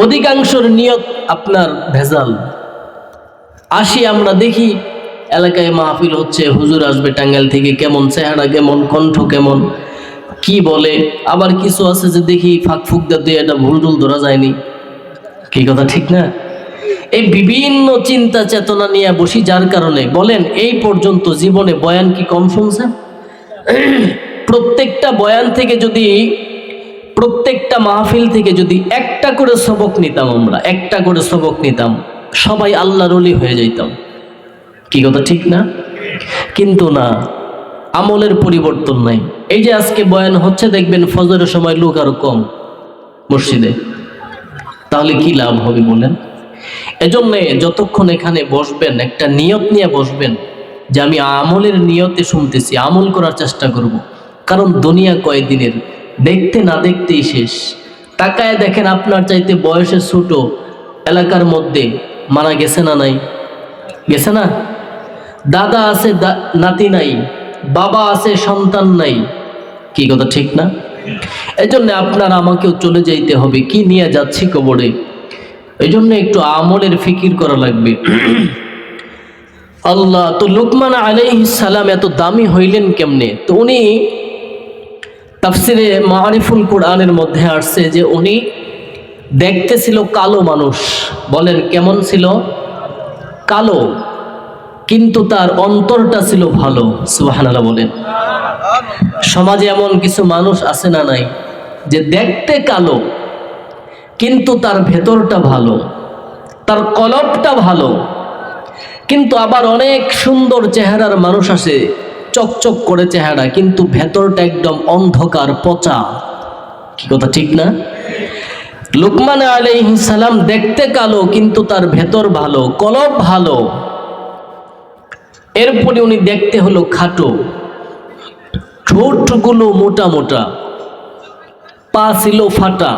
অধিকাংশের নিয়ত আপনার ভেজাল। আসি আমরা দেখি এলাকায় মাহফিল হচ্ছে, হুজুর আসবে টাঙ্গাইল থেকে, কেমন চেহারা, কেমন কণ্ঠ, কেমন কি বলে। আবার কিছু আছে যে দেখি ফাঁক ফুক দিয়ে এটা ভুল টুল ধরা যায়নি, কি কথা ঠিক না? এই বিভিন্ন চিন্তা চেতনা নিয়ে বসি, যার কারণে বলেন এই পর্যন্ত জীবনে বয়ান কি কম শুনছেন? প্রত্যেকটা বয়ান থেকে যদি, প্রত্যেকটা মাহফিল থেকে যদি একটা করে সবক নিতাম, আমরা একটা করে সবক নিতাম, সবাই আল্লাহর ওলি হয়ে যাইতাম, কি কথা ঠিক না? কিন্তু না, আমলের পরিবর্তন নাই। এই যে আজকে বয়ান হচ্ছে, দেখবেন ফজরের সময় লোক আরো কম মসজিদে, তাহলে কি লাভ হবে বলেন? এজন্যে যতক্ষণ এখানে বসবেন একটা নিয়ত নিয়ে বসবেন যে আমি আমলের নিয়তে শুনতেছি, আমল করার চেষ্টা করব। কারণ দুনিয়া কয়দিনের, দেখতে না দেখতেই শেষ। তাকায় দেখেন আপনার চাইতে বয়সে ছোট এলাকার মধ্যে মারা গেছে না নাই? গেছে না? দাদা আছে নাতি নাই, বাবা আছে সন্তান নাই, কি কথা ঠিক না? এজন্য আপনার আমাকেও চলে যাইতে হবে, কি নিয়ে যাচ্ছি কবরে। এই জন্য একটু আমলের ফিকির করা লাগবে। আল্লাহ তো লুকমান আলাইহিস সালাম এত দামি হইলেন কেমনে? তো উনি তাফসিরে মারিফুল কোরআনের মধ্যে আসছে যে উনি দেখতে ছিল কালো মানুষ। বলেন কেমন ছিল? কালো, কিন্তু তার অন্তরটা ছিল ভালো। সুবহানাল্লাহ বলেন। সমাজে এমন কিছু মানুষ আছে না নাই, যে দেখতে কালো কিন্তু তার ভেতরটা ভালো, তার কলবটা ভালো। কিন্তু আবার অনেক সুন্দর চেহারার মানুষ আছে, চকচক করে চেহারা, কিন্তু ভেতরটা একদম অন্ধকার পচা, কি কথা ঠিক না? লুকমান আলাইহিস সালাম দেখতে কালো কিন্তু তার ভেতর ভালো, কলব ভালো। এরপরে উনি দেখতে হলো খাটো, ঠোঁটগুলো মোটা মোটা, পা ছিল ফাটা,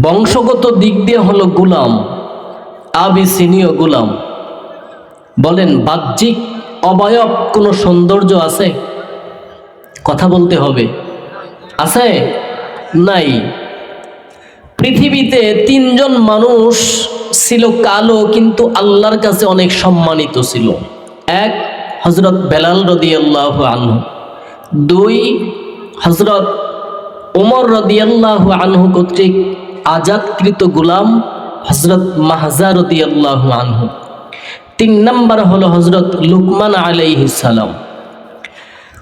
বংশগত দিক দিয়ে হলো গোলাম, আবিসিনীয় গোলাম। বলেন বাহ্যিক অবয়ব কোনো সৌন্দর্য আছে? কথা বলতে হবে, আছে? নাই। পৃথিবীতে তিনজন মানুষ ছিল কালো কিন্তু আল্লাহর কাছে অনেক সম্মানিত ছিল। এক, হযরত বেলাল রাদিয়াল্লাহু আনহু। দুই, হযরত ওমর রাদিয়াল্লাহু আনহু কর্তৃক আজাদকৃত গোলাম হযরত মাহজা রাদিয়াল্লাহু আনহু। তিন নাম্বার হলো হযরত লুকমান আলাইহিস সালাম।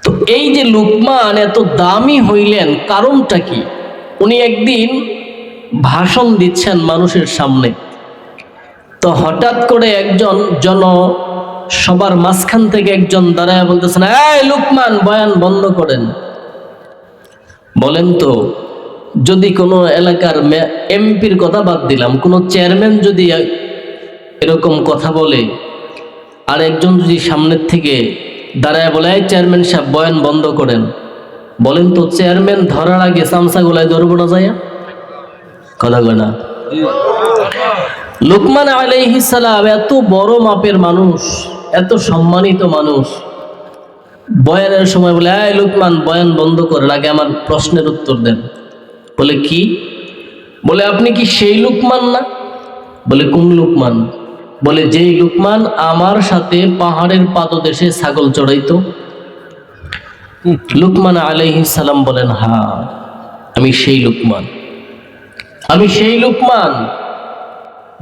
তো এই যে লুকমান এত দামি হইলেন, কারণটা কি? উনি একদিন ভাষণ দিচ্ছেন মানুষের সামনে, তো হঠাৎ করে একজন সবার মাঝখান থেকে একজন দাঁড়ায় বলতেছেন, এই লুকমান, বয়ান বন্ধ করেন। বলেন তো, যদি কোনো এলাকার এমপির কথা বাদ দিলাম, কোনো চেয়ারম্যান যদি এরকম কথা বলে, আর একজন যদি সামনের থেকে দাঁড়ায় বলে, এই চেয়ারম্যান সাহেব বয়ান বন্ধ করেন, বলেন তো চেয়ারম্যান ধরার আগে চামচা গোলায় ধরবো না যায়? কথা কয় না? লুকমান আলাইহিস সালাম এত বড় মাপের মানুষ, এত সম্মানিত মানুষ, বয়ানের সময় বলে, এই লুকমান বয়ান বন্ধ করেন, আগে আমার প্রশ্নের উত্তর দেন। বলে কি? বলে আপনি কি সেই লুকমান না? বলে কোন লুকমান? বলে যেই লুকমান আমার সাথে পাহাড়ের পাদদেশে ছাগল চড়াইতো। লুকমান আলাইহিস সালাম বলেন, হ্যাঁ আমি সেই লুকমান, আমি সেই লুকমান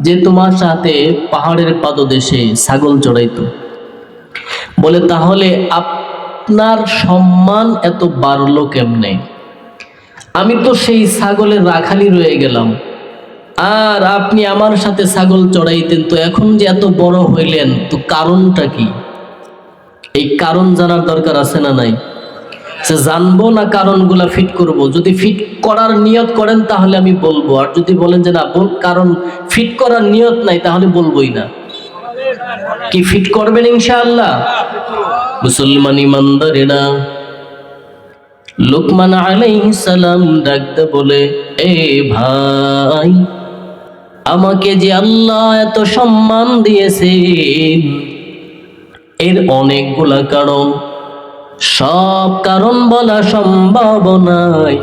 যে তোমার সাথে পাহাড়ের পাদদেশে ছাগল চড়াইতো। বলে তাহলে আপনার সম্মান এত বাড়লো কেমনে? আমি তো সেই ছাগলের রাখালি রয়ে গেলাম, আর আপনি আমার সাথে ছাগল চড়াইতেন, তো এখন যে এত বড় হইলেন, তো কারণটা কি? এই কারণ জানার দরকার আছে না নাই? সে জানবো না কারণগুলা ফিট করব। যদি ফিট করার নিয়ত করেন তাহলে আমি বলবো, আর যদি বলেন যে না কারণ ফিট করার নিয়ত নাই, তাহলে বলবোই না। কি ফিট করবেন ইনশাআল্লাহ? মুসলমান ইমানদারেরা, লুকমান আলাইহিস সালাম ডাকতে বলে, এ ভাই, আমাকে যে আল্লাহ এত সম্মান দিয়েছেন, এর অনেকগুলা কারণ, সব কারণ বলা সম্ভব নয়।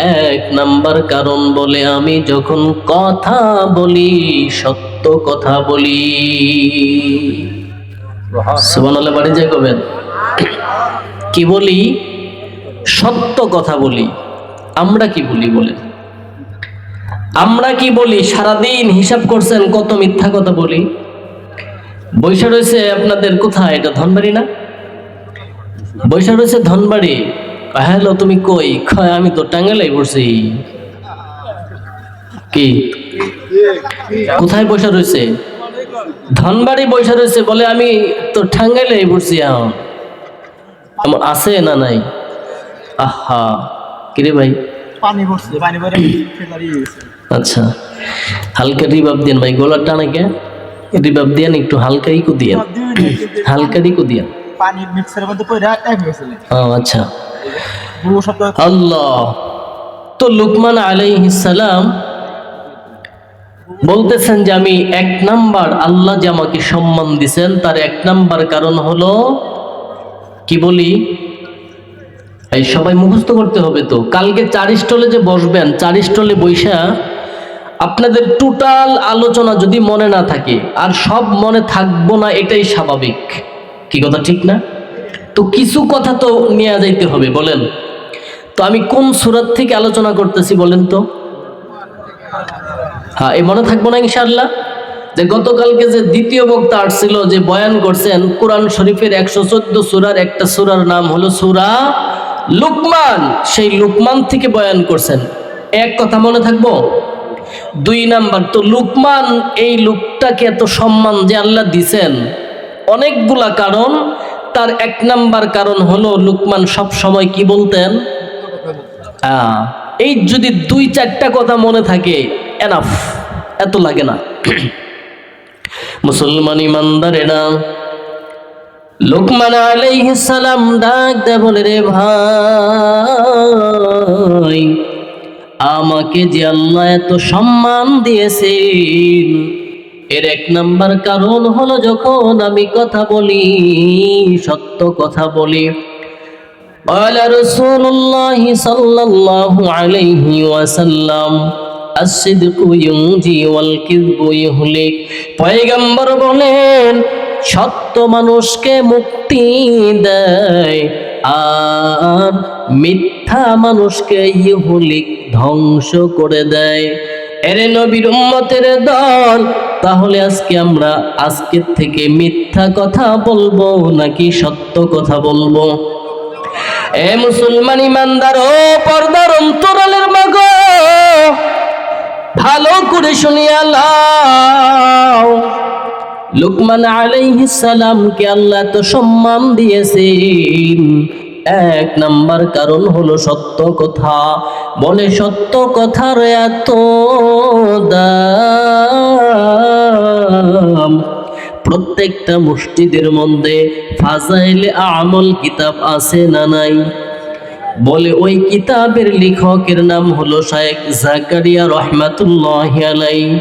এক নাম্বার কারণ বলে আমি যখন কথা বলি সত্য কথা বলি। সুবহানাল্লাহ বাড়ি যাই কবেন। কি বলি? সত্য কথা বলি। আমরা কি বলি বলেন? আমরা কি বলি? সারাদিন হিসাব করছেন কত মিথ্যা কথা বলি। বৈশা রয়েছে আপনাদের কোথায়? এটা ধনবাড়ি না? বৈশা রয়েছে ধনবাড়ি। হ্যালো, তুমি কই? কয় আমি তো টাঙ্গাইলেই পড়ছি। কি কোথায় বৈশা রয়েছে? ধনবাড়ি বৈশা রয়েছে, বলে আমি তো টাঙ্গাইলেই পড়ছি। আমার আছে না নাই? আহা, কিরে ভাই পানি পড়ছে, পানি পড়ে দাঁড়িয়ে গেছে। আচ্ছা, হালকা রিবাব দেন ভাই, গলার টানে কে রিবাব দেন, একটু হালকা ইকো দেন, হালকা ইকো দেন। পানি মিক্সারের মধ্যে পড়ে এক হয়েছে। আচ্ছা, পুরো সপ্তাহ আল্লাহ। তো লুকমান আলাইহিস সালাম বলতেছেন যে আমি এক নাম্বার, আল্লাহ যে আমাকে সম্মান দিছেন তার এক নাম্বার কারণ হলো কি বলি? এই সবাই মুখস্থ করতে হবে। তো কালকে 4 স্টলে যে বসবেন, 4 স্টলে বৈশা আপনাদের টোটাল আলোচনা যদি মনে না থাকে, আর সব মনে থাকবো না, এটাই স্বাভাবিক। কি কথা ঠিক না? তো কিছু কথা তো নিয়ে যাইতে হবে, বলেন। তো আমি কোন সূরা থেকে আলোচনা করতেছি বলেন তো? হ্যাঁ, এই মনে থাকবো না ইনশাআল্লাহ? যে গতকালকে যে দ্বিতীয় বক্তা আসছিল, যে বয়ান করছেন কোরআন শরীফের 114 সূরার একটা সূরার নাম হলো সূরা লুকমান, সেই লুকমান থেকে বয়ান করছেন। এক কথা মনে থাকবো। 2 নাম্বার, তো লুকমান এই লোকটাকে এত সম্মান যে আল্লাহ দিছেন, অনেকগুলা কারণ। তার 1 নাম্বার কারণ হলো লুকমান সব সময় কি বলতেন? এই যদি 2-4টা কথা মনে থাকে এনাফ, এত লাগে না। মুসলমান ইমানদারেরা, লুকমান আলাইহিস সালাম ডাক দেয় বলে, রে ভাই, আমাকে যে আল্লাহ এত সম্মান দিয়েছেন, এর 1 নাম্বার কারণ হলো যখন আমি কথা বলি সত্য কথা বলি। قال رسول الله صلى الله عليه وسلم الصدق ينجي والكذب يهلك। পয়গম্বর বলেন সত্য মানুষকে মুক্তি দেয়, আর মিথ্যা মানুষকে ইহলিক ধ্বংস করে দেয়। এরে নবীর উম্মতের দল, তাহলে আজকের থেকে মিথ্যা কথা বলবো নাকি সত্য কথা বলবো? এ মুসলমান ইমানদার ও পর্দার অন্তরালের মাগো, ভালো করে শুনিয়া লাও। লুকমান আলাইহিস সালামকে আল্লাহ তো সম্মান দিয়েছেন, 1 নাম্বার কারণ হলো সত্য কথা। বলে সত্য কথার এত দাম। প্রত্যেকটা মসজিদের মধ্যে ফাজাইলে আমল কিতাব আছে না নাই? বলে ওই কিতাবের লেখকের নাম হলো শায়েখ জাকারিয়া রহমাতুল্লাহি আলাইহি।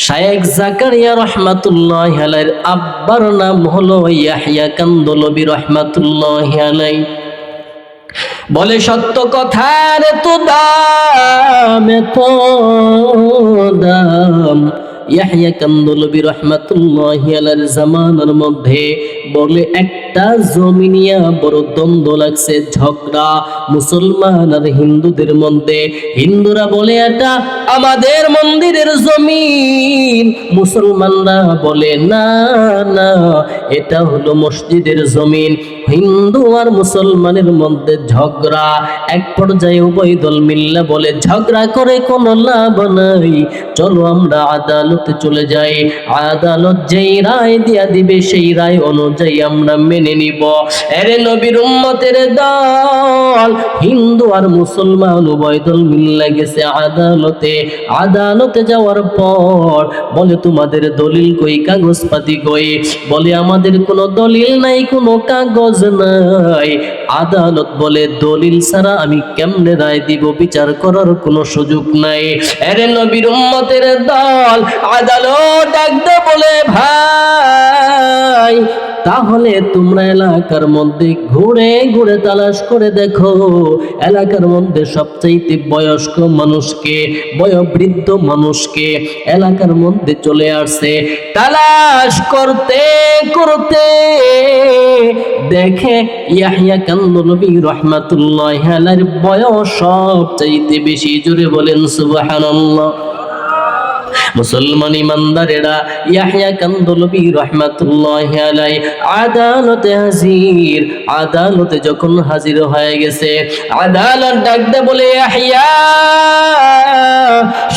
শায়েখ জাকারিয়া রহমাতুল্লাহি আলাইহির আব্বার নাম হলো ইয়াহইয়া কান্দলবী রহমাতুল্লাহি আলাইহি। বলে সত্য কথার এত দাম, এত দাম। ইয়াহইয়া কান্দলবী রাহমাতুল্লাহি আলাইহির জামানার মধ্যে বলে একটা জমিনিয়া বড় দ্বন্দ্ব লাগছে, ঝগড়া মুসলমান আর হিন্দুদের মধ্যে। হিন্দুরা বলে এটা আমাদের মন্দিরের জমিন, মুসলমানরা বলে না না, এটা হলো মসজিদের জমিন। হিন্দু আর মুসলমানের মধ্যে ঝগড়া। এক পর্যায়ে উভয় দল মিল্লা বলে ঝগড়া করে কোনো লাভ নাই, চলো আমরা আদালতে চলে যাই, আদালত যেই রায় দিয়া দিবে সেই রায় অনুযায়ী আমরা মেনে নিব। এরে নবীর উম্মতের দল, হিন্দু আর মুসলমান উভয় দল মিল্লা গেছে আদালতে। আদালতে যাওয়ার পর বলে তোমাদের দলিল কই, কাগজপাতি কই? বলে আমাদের কোনো দলিল নাই, কোনো কাগজ নাই। আদালত বলে দলিল ছাড়া আমি কেমনে রায় দিব, বিচার করার কোনো সুযোগ নাই। এরে নবীর উম্মতের দল, আদালত ডাকতে বলে ভাই তাহলে তোমরা তোমরা এলাকার মধ্যে ঘুরে ঘুরে তালাশ করে দেখো, এলাকার মধ্যে সবচাইতে বয়স্ক মানুষকে, বয়োবৃদ্ধ মানুষকে এলাকার মধ্যে চলে আসছে। তালাশ করতে করতে দেখে ইয়াহইয়া কান্দলবী রাহমাতুল্লাহি আলাইহির বয়স সবচাইতে বেশি। জোরে বলেন সুবহানাল্লাহ। মুসলমান ইমানদারেরা, ইয়াহইয়া কান্দলবী রাহমাতুল্লাহি আলাইহি আদালতে যখন হাজির হয়ে গেছে, আদালত ডাকতে বলে, ইয়াহইয়া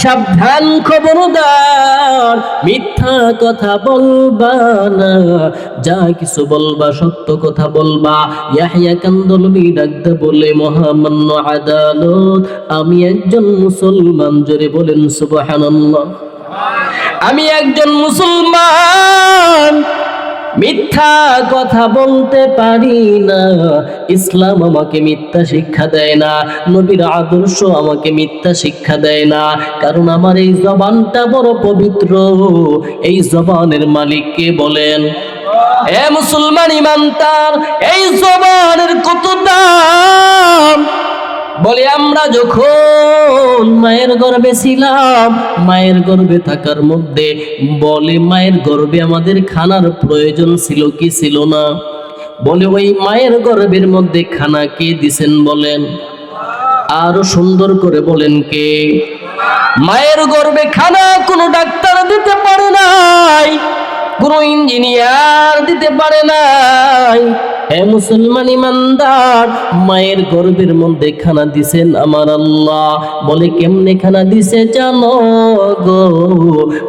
সাবধান, খবরদার, মিথ্যা কথা বলবা না, যা কিছু বলবা সত্য কথা বলবা। ইয়াহইয়া কান্দলবী ডাকতে বলে, মহামান্য আদালত, আমি একজন মুসলমান। জোরে বলেন সুবহানাল্লাহ। আমি একজন মুসলমান, মিথ্যা কথা বলতে পারি না। ইসলাম আমাকে মিথ্যা শিক্ষা দেয় না, নবীর আদর্শ আমাকে মিথ্যা শিক্ষা দেয় না, কারণ আমার এই জবানটা বড় পবিত্র। এই জবানের মালিক কে বলেন? এ মুসলমান ইমানদার, এই জবানের কত দাম! বলে আমরা যখন মায়ের গর্ভে ছিলাম, মায়ের গর্ভে থাকার মধ্যে বলে মায়ের গর্ভে আমাদের খানার প্রয়োজন ছিল কি ছিল না? বলে ওই মায়ের গর্ভের মধ্যে খানা কে দিছেন বলেন? আরো সুন্দর করে বলেন কে? মায়ের গর্ভে খানা কোনো ডাক্তার দিতে পারে নাই, কোনো ইঞ্জিনিয়ার দিতে পারে নাই। হে মুসলমান ইমানদার, মায়ের গর্ভের মধ্যে খানা দিছেন আমার আল্লাহ। বলে কেমনে খানা দিছে জানো গো?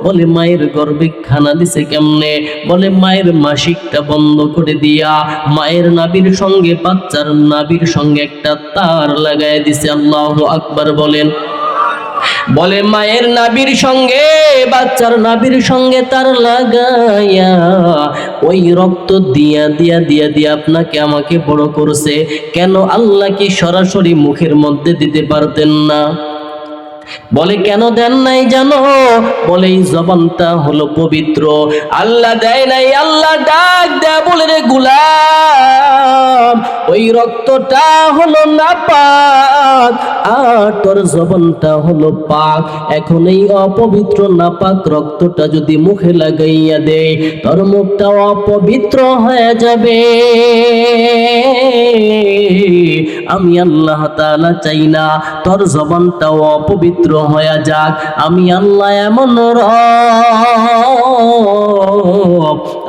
বলে মায়ের গর্ভে খানা দিছে কেমনে? বলে মায়ের মাসিকটা বন্ধ করে দিয়া মায়ের নাভির সঙ্গে, বাচ্চার নাভির সঙ্গে একটা তার লাগায় দিছে। আল্লাহু আকবার বলেন। বলে মায়ের নাভির সঙ্গে, বাচ্চার নাভির সঙ্গে তার লাগাইয়া ওই রক্ত দিয়া দিয়া দিয়া দিয়া আপনাকে আমাকে বড় করছে। কেন আল্লাহ কি সরাসরি মুখের মধ্যে দিতে পারতেন না? বলে কেন দেন নাই জানো? বলে এই জবানটা হলো পবিত্র, আল্লাহ দেয় নাই। আল্লাহ ডাক দেয়া বলে, রে গোলাম, ওই রক্তটা হলো নাপাক আর তোর জবানটা হলো পাক। এখন এই অপবিত্র নাপাক রক্তটা যদি মুখে লাগাইয়া দেয়, তোর মুখটা অপবিত্র হয়ে যাবে। আমি আল্লাহ তাআলা চাই না তোর জবানটাও অপবিত্র হয়ে যাক। আমি আল্লাহ এমন রব,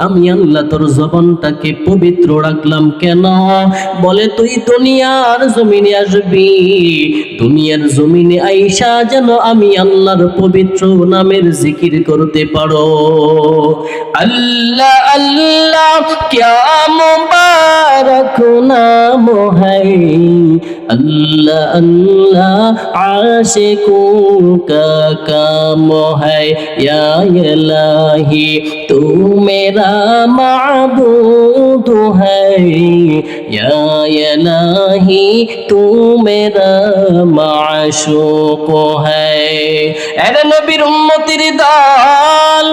আমি আল্লাহ তোর জবানটাকে পবিত্র রাখলাম। কেন? বলে তুই দুনিয়ার জমিনে আসবি, দুনিয়ার জমিনে আইসা যেন আমি আল্লাহর পবিত্র নামের জিকির করতে পারো। আল্লাহ আল্লাহ क्या मुबारक नाम है, अल्लाह अल्लाह आशिकों का काम है। या इलाही तू मेरा माबूद है, या इलाही तू मेरा माशूक है। ऐ नबीर उम्मतिर दाल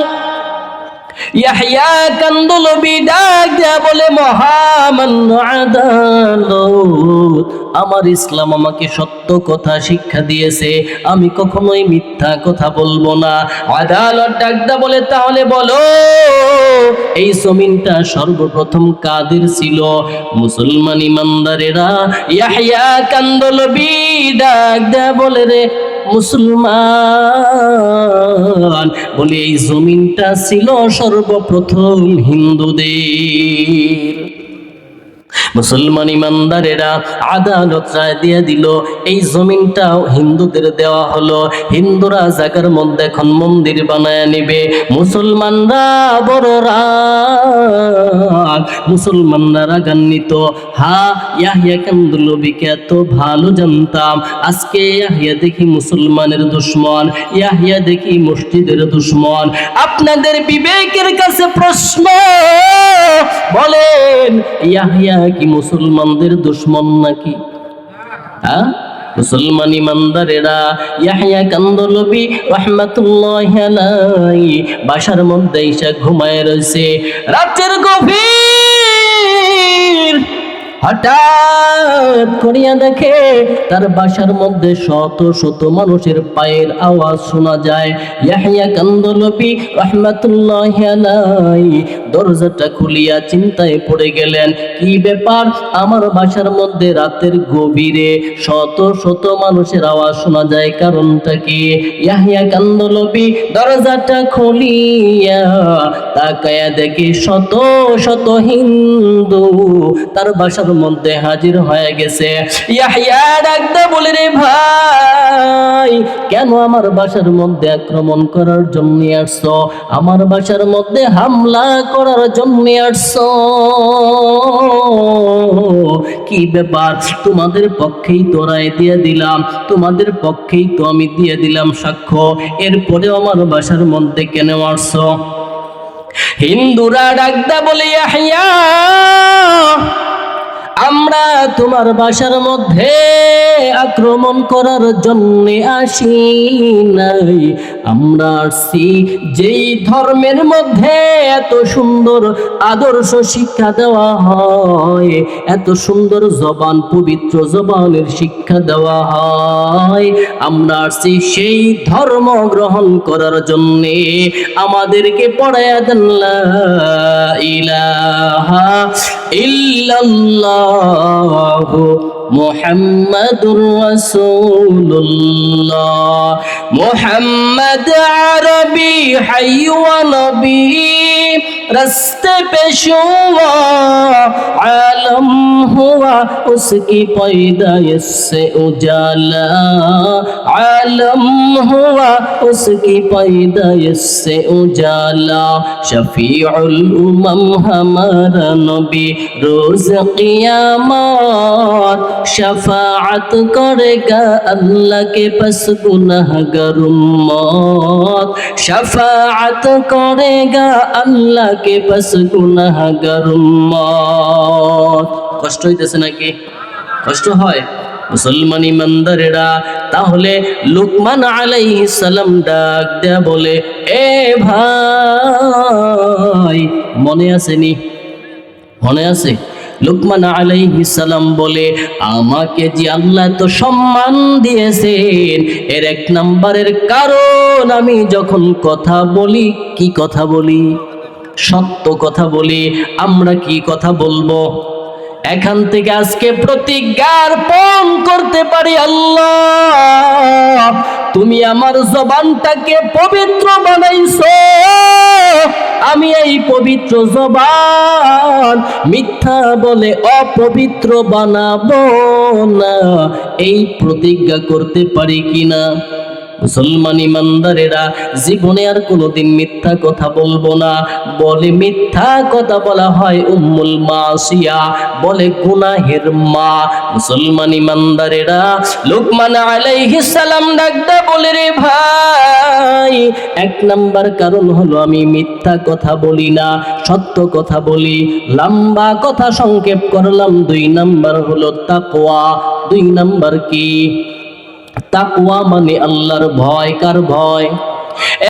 ইয়াহইয়া কান্দলবী ডাক দেয়া বলে, মহামান্য আদালত, আমার ইসলাম আমাকে সত্য কথা শিক্ষা দিয়েছে, আমি কখনোই মিথ্যা কথা বলবো না। আদালত ডাক দেয়া বলে, তাহলে বলো এই জমিনটা সর্বপ্রথম কাদের ছিল? মুসলমান ইমানদারেরা, ইয়াহইয়া কান্দলবী ডাক দেয়া বলে, রে মুসলমান, বলে এই জমিনটা ছিল সর্বপ্রথম হিন্দুদের। মুসলমান ইমানদারেরা, আদালত রায় দিয়ে দিল এই জমিনটাও হিন্দুদের দেওয়া হলো। হিন্দুরা জায়গার মধ্যে এখন মন্দির বানায় নিবে। মুসলমানরা বড় রাগ, মুসলমানরা রাগান্বিত। ইয়াহইয়া কান্দলবীকে এত ভালো জানতাম, আজকে ইয়াহইয়া দেখি মুসলমানের দুশমন, ইয়াহইয়া দেখি মসজিদের দুশমন। আপনাদের বিবেকের কাছে প্রশ্ন, বলেন ইয়াহইয়া কি মুসলমানদের দুশমন নাকি? মুসলমান ইমানদারেরা, ইয়াহইয়া কান্দলবী রাহমাতুল্লাহি আলাইহি বাসার মধ্যে এসে ঘুমায় রয়েছে। রাতের গভীর হঠাৎ করিয়া দেখে তার বাসার মধ্যে শত শত মানুষের পায়ের আওয়াজ শোনা যায়। ইয়াহইয়া কান্দলবি রাহমাতুল্লাহি আলাইহি দরজাটা খুলিয়া চিন্তায় পড়ে গেলেন, কি ব্যাপার, আমার বাসার মধ্যে রাতের গভীরে শত শত মানুষের আওয়াজ শোনা যায়, কারণটা কি? ইয়াহইয়া কান্দলবি দরজাটা খুলিয়া তাকায়া দেখি শত শত হিন্দু তার বাসার মধ্যে হাজির হয়ে গেছে। ইয়াহইয়া ডাকতে বলে, রে ভাই, কেন আমার বাসার মধ্যে আক্রমণ করার জন্য আসছো? আমার বাসার মধ্যে হামলা করার জন্য আসছো? কি ব্যাপার? তোমাদের পক্ষেই তো রায় দিয়ে দিলাম, তোমাদের পক্ষেই তো আমি দিয়ে দিলাম সাক্ষ্য, এরপরে আমার বাসার মধ্যে কেন আসছো? হিন্দুরা ডাকদা বলে, ইয়াহইয়া, আমরা তোমার বাসার মধ্যে আক্রমণ করার জন্য আসি নাই, আমরা আসছি যেই ধর্মের মধ্যে এত সুন্দর আদর্শ শিক্ষা দেওয়া হয়, এত সুন্দর জবান, পবিত্র জবানের শিক্ষা দেওয়া হয়, আমরা আসছি সেই ধর্ম গ্রহণ করার জন্য। আমাদেরকে পড়ায়া দেন লা ইলাহা ইল্লাল্লাহু মুহাম্মাদুর রাসূলুল্লাহ, মুহাম্মদ আরবি হাই ওয়া নবী, রাস্তে पे शुआ आलम हुआ उसकी पैदाइश से उजाला, आलम हुआ उसकी पैदाइश से उजाला, शफीउल उमम हमारा नबी रोज क़ियामत शफाअत करेगा अल्लाह के पास गुनाहगार उम्मत, शफाअत करेगा अल्लाह के पास गुनाहगार उम्मत। কষ্ট হইতেছে নাকি? কষ্ট হয়? মুসলমান ইমানদারেরা, তাহলে লুকমান আলাইহিস সালাম ডাক দেয়া বলে, এ ভাই, মনে আসেনি? মনে আছে? লুকমান আলাইহিস সালাম বলে, আমাকে যে আল্লাহ এত সম্মান দিয়েছেন, এর এক নম্বরের কারণ আমি যখন কথা বলি, কি কথা বলি? সত্য কথা বলি। আমরা কি কথা বলবো? এখান থেকে আজকে প্রতিজ্ঞার্পণ করতে পারি, আল্লাহ তুমি আমার জবানটাকে পবিত্র বানাইছো, আমি এই পবিত্র জবান মিথ্যা বলে অপবিত্র বানাবো না, এই প্রতিজ্ঞা করতে পারি কিনা? মুসলমান ইমানদারেরা, জীবনে আর কোনোদিন মিথ্যা কথা বলবো না। বলে মিথ্যা কথা বলা হয় উম্মুল মাসিয়া, বলে গুনাহের মা। মুসলমান ইমানদারেরা, লুকমান আলাইহিস সালাম ডাকতে বলে, রে ভাই, এক নাম্বার কারণ হলো আমি মিথ্যা কথা বলি না, সত্য কথা বলি। লম্বা কথা সংক্ষেপ করলাম। 2 নাম্বার হলো তাকওয়া। 2 নাম্বার কি? তাকওয়া মানে আল্লাহর ভয়। কার ভয়?